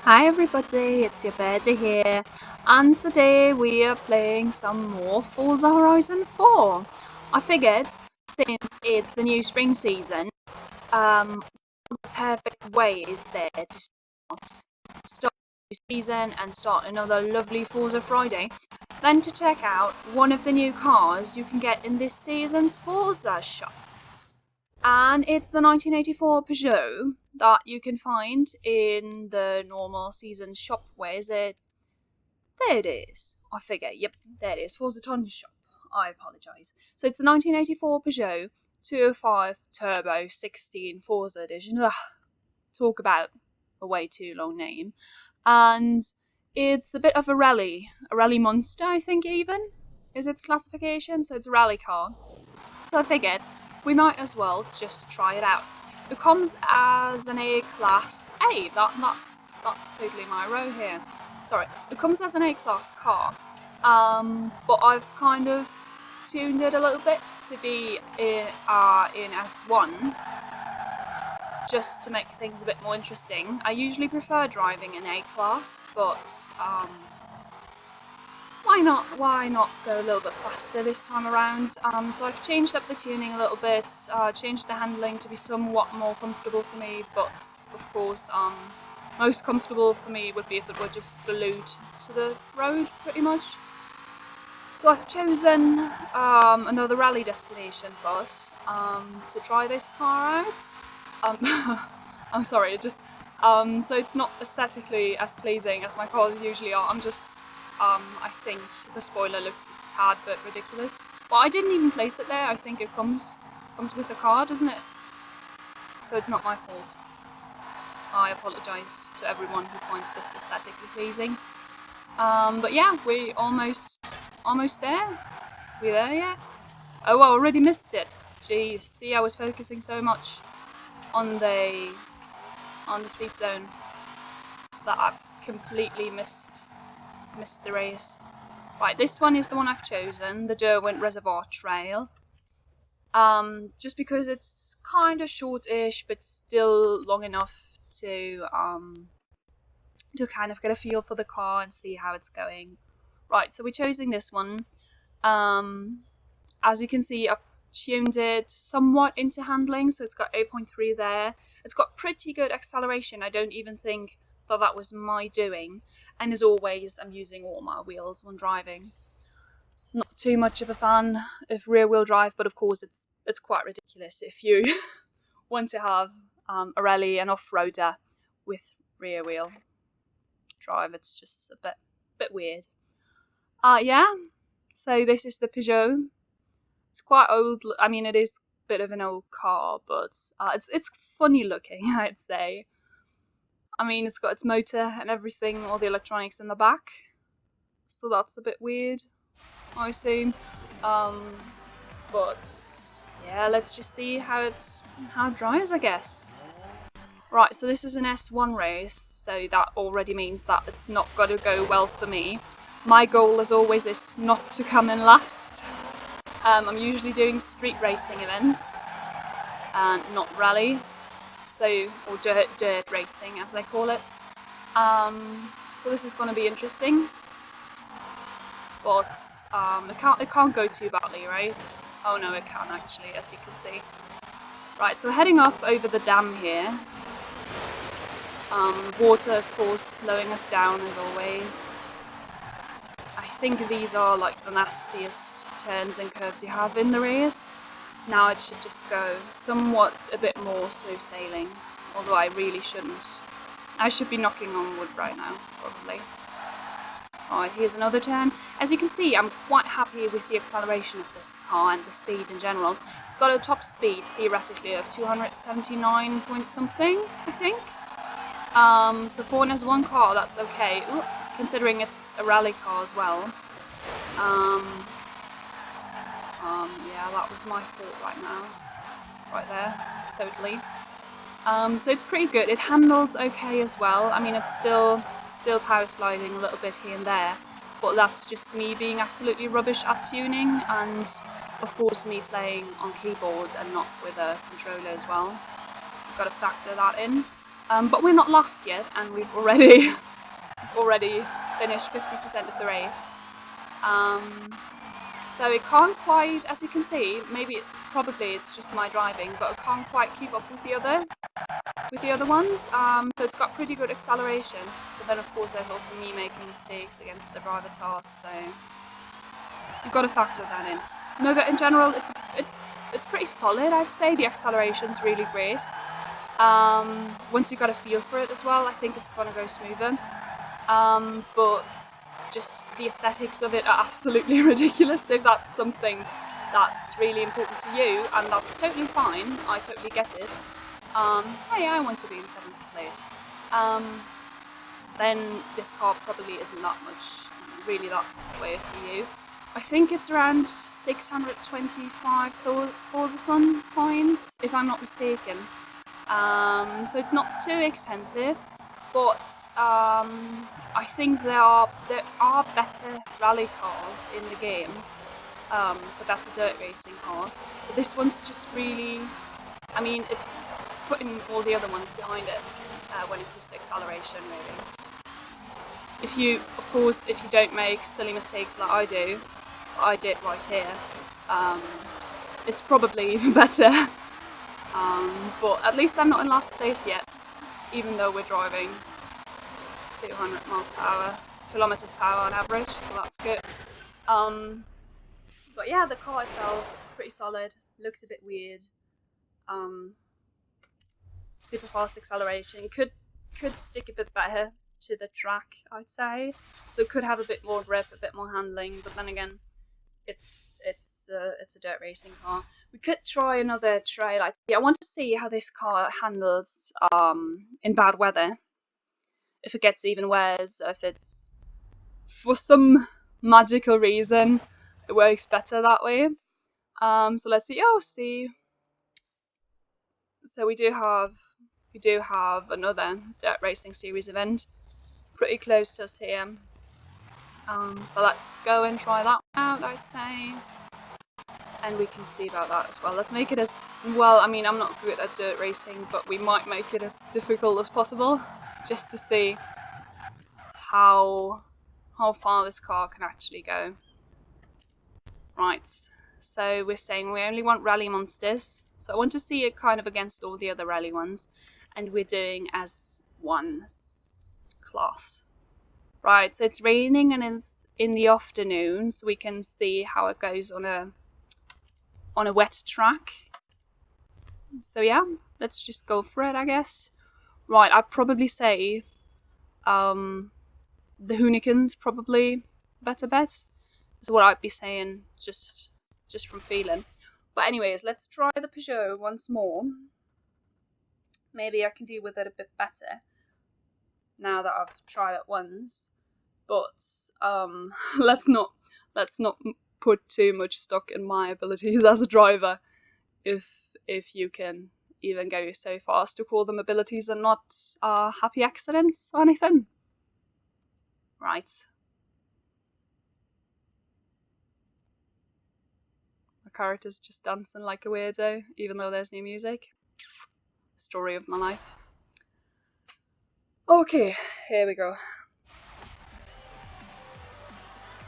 Hi everybody, it's your Birdie here, and today we are playing some more Forza Horizon 4. I figured, since it's the new spring season, the perfect way is there to start the new season and start another lovely Forza Friday, then to check out one of the new cars you can get in this season's Forza shop. And it's the 1984 Peugeot that you can find in the normal season shop. Where is it? There it is. I figure, yep, there it is. Forzathon Shop. I apologise. So it's the 1984 Peugeot 205 Turbo 16 Forza Edition. Ugh, talk about a way too long name. And it's a bit of a rally monster, I think, even is its classification. So it's a rally car. So I figured we might as well just try it out. It comes as an A class. Hey, that's totally my row here. Sorry, it comes as an A class car. But I've kind of tuned it a little bit to be in S1, just to make things a bit more interesting. I usually prefer driving an A class, but why not go a little bit faster this time around? So I've changed up the tuning a little bit, changed the handling to be somewhat more comfortable for me, but of course, most comfortable for me would be if it were just glued to the road, pretty much. So I've chosen another rally destination bus to try this car out. I'm sorry, so it's not aesthetically as pleasing as my cars usually are. I think the spoiler looks a tad bit ridiculous. Well, I didn't even place it there. I think it comes with the car, doesn't it? So it's not my fault. I apologise to everyone who finds this aesthetically pleasing. But yeah, we almost there. We there yet? Oh, I already missed it. Jeez, see, I was focusing so much on the speed zone that I've completely missed the race. Right, this one is the one I've chosen, the Derwent Reservoir Trail. Just because it's kind of shortish, but still long enough to kind of get a feel for the car and see how it's going. Right, so we're choosing this one. As you can see, I've tuned it somewhat into handling, so it's got 8.3 there. It's got pretty good acceleration. I don't even think that was my doing. And as always, I'm using all my wheels when driving. Not too much of a fan of rear-wheel drive, but of course it's quite ridiculous if you want to have a rally and off-roader with rear-wheel drive. It's just a bit weird. Yeah. So this is the Peugeot. It's quite old. I mean, it is a bit of an old car, but it's funny looking, I'd say. I mean, it's got its motor and everything, all the electronics in the back, so that's a bit weird, I assume. But yeah, let's just see how it drives, I guess. Right, so this is an S1 race, so that already means that it's not going to go well for me. My goal, as always, is not to come in last. I'm usually doing street racing events, and not rally, or dirt racing, as they call it. So this is going to be interesting, but it can't go too badly, right? Oh no, it can actually, as you can see. Right, so we're heading off over the dam here. Water, of course, slowing us down as always. I think these are like the nastiest turns and curves you have in the race. Now it should just go somewhat a bit more smooth sailing, although I really shouldn't. I should be knocking on wood right now, probably. Alright, here's another turn. As you can see, I'm quite happy with the acceleration of this car and the speed in general. It's got a top speed, theoretically, of 279 point something, I think. So for an S1 car, that's okay. Ooh, considering it's a rally car as well. Yeah, that was my fault right now. Right there, totally. So it's pretty good. It handles okay as well. I mean, it's still power sliding a little bit here and there, but that's just me being absolutely rubbish at tuning, and of course me playing on keyboard and not with a controller as well. You've got to factor that in. But we're not lost yet, and we've already finished 50% of the race. So it can't quite, as you can see, probably it's just my driving, but it can't quite keep up with the other ones. So it's got pretty good acceleration, but then of course there's also me making mistakes against the driver task, so you've got to factor that in. No, but in general, it's pretty solid, I'd say. The acceleration's really great. Once you've got a feel for it as well, I think it's gonna go smoother. But just the aesthetics of it are absolutely ridiculous. If that's something that's really important to you, and that's totally fine, I totally get it. Hey, I want to be in 7th place. Then this car probably isn't that much, really that way for you. I think it's around 625 Forzathon points, if I'm not mistaken. So it's not too expensive, but I think there are better rally cars in the game, so better dirt racing cars. But this one's just really, I mean, it's putting all the other ones behind it when it comes to acceleration, really. If you don't make silly mistakes like I do, I did right here, it's probably even better. But at least I'm not in last place yet, even though we're driving 200 kilometers per hour on average, so that's good. But yeah, the car itself, pretty solid, looks a bit weird. Super fast acceleration, could stick a bit better to the track, I'd say. So it could have a bit more grip, a bit more handling, but then again, it's a dirt racing car. We could try another trail. I want to see how this car handles in bad weather. If it gets even worse, if it's for some magical reason it works better that way. So let's see. Oh, see. So we do have another dirt racing series event pretty close to us here. So let's go and try that out, I'd say. And we can see about that as well. Let's make it as well. I mean, I'm not good at dirt racing, but we might make it as difficult as possible, just to see how far this car can actually go. Right. So we're saying we only want rally monsters. So I want to see it kind of against all the other rally ones, and we're doing as one class. Right. So it's raining and it's in the afternoon, so we can see how it goes on a wet track. So yeah, let's just go for it, I guess. Right, I'd probably say the Hunikin's probably the better bet, is what I'd be saying just from feeling. But anyways, let's try the Peugeot once more. Maybe I can deal with it a bit better now that I've tried it once. But let's not put too much stock in my abilities as a driver, if you can even go so far as to call them abilities and not happy accidents or anything. Right. My character's just dancing like a weirdo, even though there's new music. Story of my life. Okay, here we go.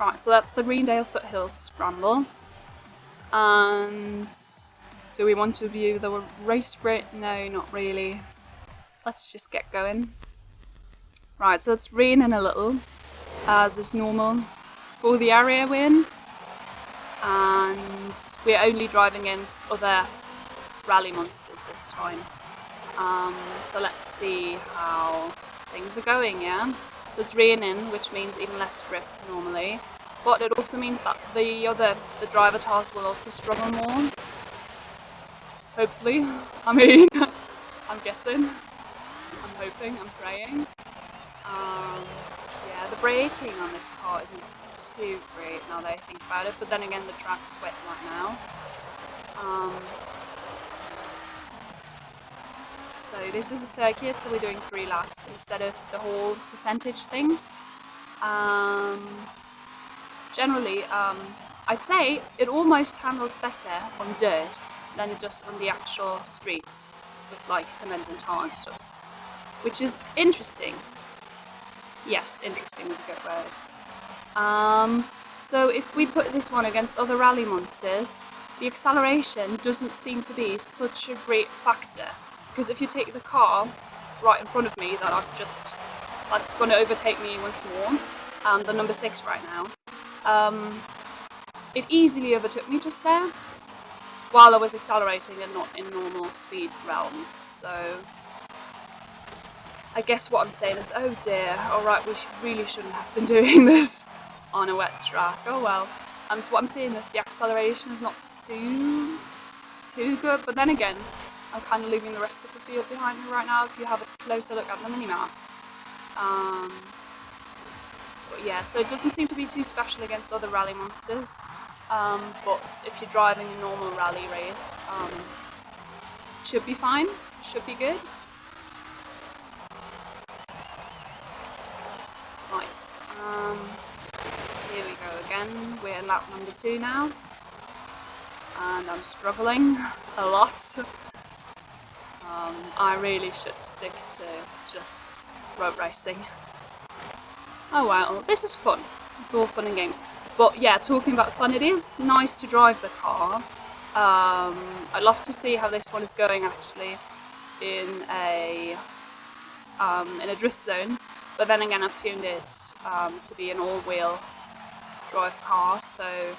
Right, so that's the Greendale Foothills Scramble. And do we want to view the race rate? No, not really. Let's just get going. Right, so it's raining a little, as is normal for the area we're in. And we're only driving against other rally monsters this time. So let's see how things are going, yeah? So it's raining, which means even less grip normally. But it also means that the driver task will also struggle more. Hopefully. I mean, I'm guessing. I'm hoping, I'm praying. Yeah, the braking on this car isn't too great now that I think about it, but then again the track is wet right now. So this is a circuit, so we're doing 3 laps instead of the whole percentage thing. Generally, I'd say it almost handles better on dirt than it does on the actual streets with like cement and tar and stuff. which is interesting. Yes, interesting is a good word. So if we put this one against other rally monsters, the acceleration doesn't seem to be such a great factor, because if you take the car right in front of me that's going to overtake me once more, the number 6 right now, it easily overtook me just there while I was accelerating and not in normal speed realms. So I guess what I'm saying is, oh dear, alright, we really shouldn't have been doing this on a wet track. Oh well. So what I'm saying is the acceleration is not too good, but then again, I'm kind of leaving the rest of the field behind me right now if you have a closer look at the minimap. But yeah, so it doesn't seem to be too special against other rally monsters, but if you're driving a normal rally race, should be fine, should be good. Right, here we go again, we're in lap number 2 now, and I'm struggling a lot. I really should stick to just road racing. Oh well, this is fun, it's all fun and games. But yeah, talking about fun, it is nice to drive the car. I'd love to see how this one is going actually in a drift zone, but then again I've tuned it to be an all-wheel drive car, so,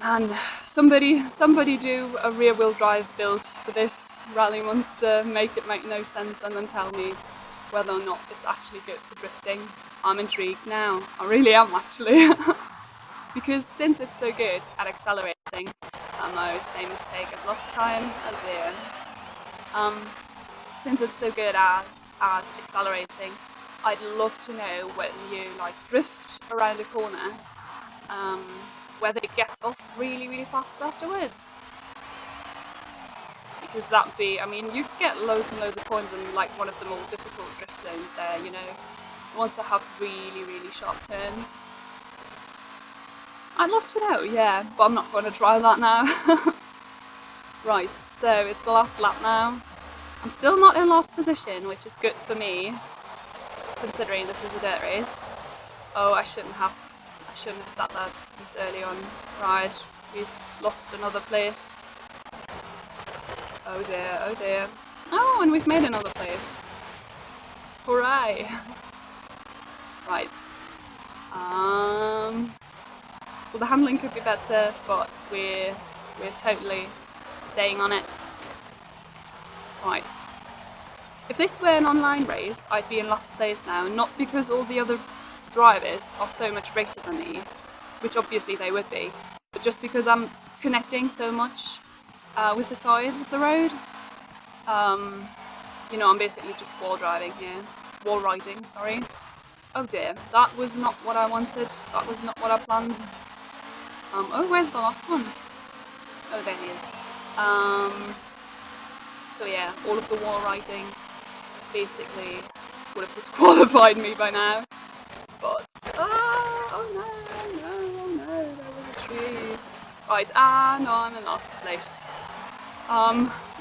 and somebody do a rear-wheel drive build for this rally monster, make it make no sense, and then tell me whether or not it's actually good for drifting. I'm intrigued now, I really am actually. Because since it's so good at accelerating, no, same mistake as last time, oh dear. Since it's so good at accelerating, I'd love to know when you like drift around a corner, whether it gets off really fast afterwards. Because that'd be, I mean, you get loads and loads of points in like one of the more difficult drift zones there, you know, the ones that have really sharp turns. I'd love to know, yeah, but I'm not going to try that now. Right, so it's the last lap now. I'm still not in last position, which is good for me, considering this is a dirt race. Oh, I shouldn't have sat there this early on. Right, we've lost another place. Oh dear, oh dear. Oh, and we've made another place. Hooray! Right. So the handling could be better, but we're totally staying on it. Right. If this were an online race, I'd be in last place now, not because all the other drivers are so much greater than me, which obviously they would be, but just because I'm connecting so much with the sides of the road. You know, I'm basically just wall riding here. Wall riding, sorry. Oh dear, that was not what I wanted. That was not what I planned. Oh, where's the last one? Oh, there he is. So yeah, all of the wall riding basically would have disqualified me by now. But, oh no, there was a tree. Right, no, I'm in last place.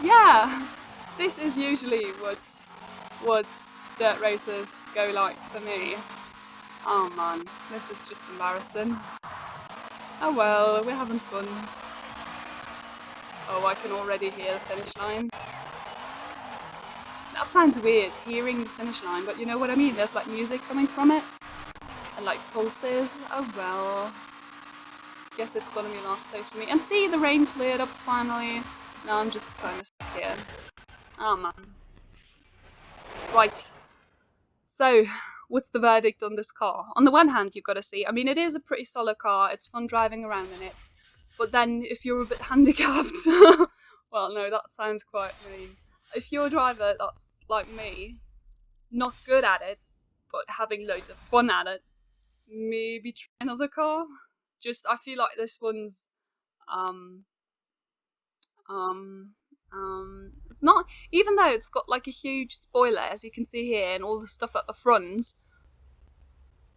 Yeah, this is usually what dirt races go like for me. Oh man, this is just embarrassing. Oh well, we're having fun. Oh, I can already hear the finish line. That sounds weird, hearing the finish line, but you know what I mean? There's like music coming from it, and like pulses. Oh well. Guess it's gonna be last place for me. And see, the rain cleared up finally. Now I'm just kind of stuck here. Oh man. Right. So, what's the verdict on this car? On the one hand, you've got to see, I mean, it is a pretty solid car. It's fun driving around in it. But then, if you're a bit handicapped, well, no, that sounds quite mean. If you're a driver that's like me, not good at it, but having loads of fun at it, maybe try another car. Just, I feel like this one's, it's not, even though it's got like a huge spoiler, as you can see here, and all the stuff at the front,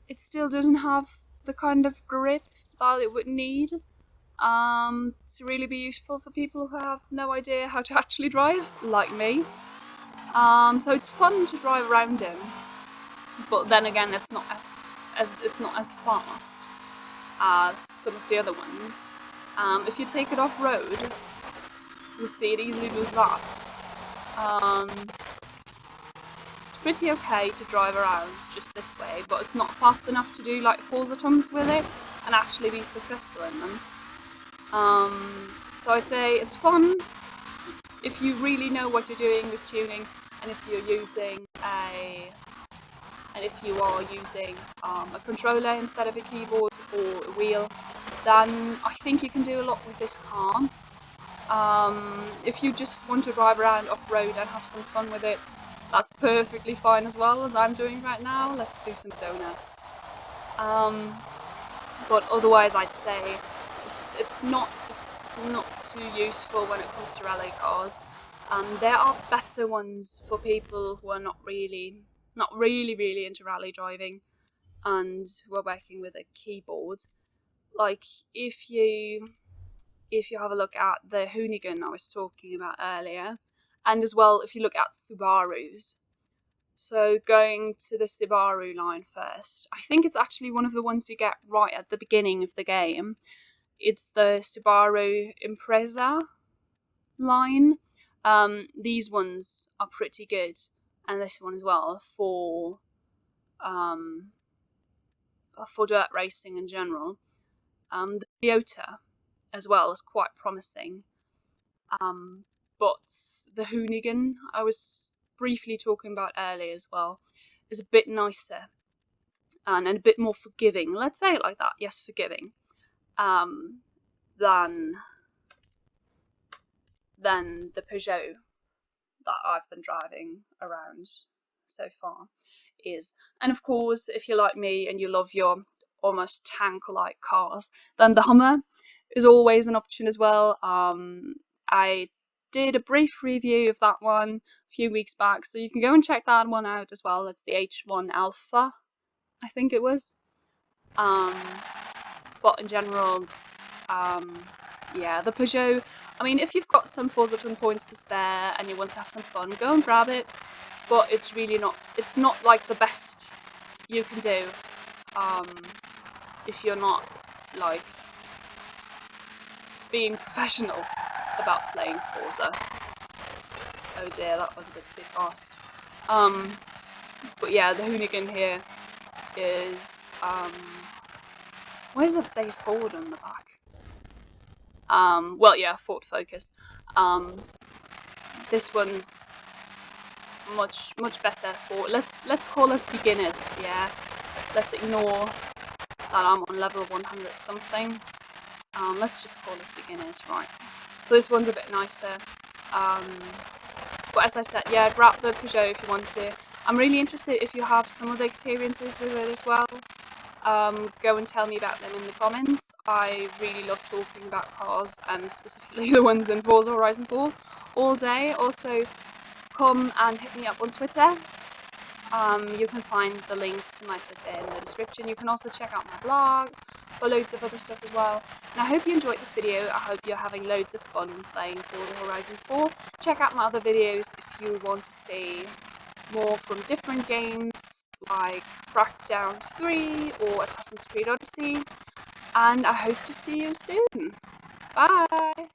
it still doesn't have the kind of grip that it would need to really be useful for people who have no idea how to actually drive, like me. So it's fun to drive around in, but then again, it's not as fast as some of the other ones. If you take it off road, you see it easily does that. It's pretty okay to drive around just this way, but it's not fast enough to do like Forzathons with it and actually be successful in them. So I'd say it's fun if you really know what you're doing with tuning, and if you're using a controller instead of a keyboard or a wheel, then I think you can do a lot with this car. If you just want to drive around off-road and have some fun with it, that's perfectly fine as well, as I'm doing right now. Let's do some donuts. But otherwise I'd say it's not too useful when it comes to rally cars. There are better ones for people who are not really into rally driving and who are working with a keyboard. Like if you have a look at the Hoonigan I was talking about earlier, and as well if you look at Subarus. So going to the Subaru line first, I think it's actually one of the ones you get right at the beginning of the game. It's the Subaru Impreza line. These ones are pretty good, and this one as well for dirt racing in general. The Toyota as well is quite promising, but the Hoonigan I was briefly talking about earlier as well is a bit nicer and a bit more forgiving. Let's say it like that. Yes, forgiving. Than the Peugeot that I've been driving around so far is. And of course, if you're like me and you love your almost tank-like cars, then the Hummer is always an option as well. I did a brief review of that one a few weeks back, so you can go and check that one out as well. It's the H1 Alpha, I think it was. But in general, yeah, the Peugeot, I mean, if you've got some Forzathon points to spare and you want to have some fun, go and grab it, but it's really not, it's not like the best you can do, if you're not, like, being professional about playing Forza. Oh dear, that was a bit too fast. But yeah, the Hoonigan here is, where does it say Ford on the back? Well, yeah, Ford Focus. This one's much better for, let's call us beginners, yeah. Let's ignore that I'm on level 100 something. Let's just call us beginners, right. So this one's a bit nicer. But as I said, yeah, grab the Peugeot if you want to. I'm really interested if you have some of the experiences with it as well. Go and tell me about them in the comments. I really love talking about cars, and specifically the ones in Forza Horizon 4 all day. Also, come and hit me up on Twitter. You can find the link to my Twitter in the description. You can also check out my blog for loads of other stuff as well. And I hope you enjoyed this video. I hope you're having loads of fun playing Forza Horizon 4. Check out my other videos if you want to see more from different games like Crackdown 3 or Assassin's Creed Odyssey. And I hope to see you soon. Bye!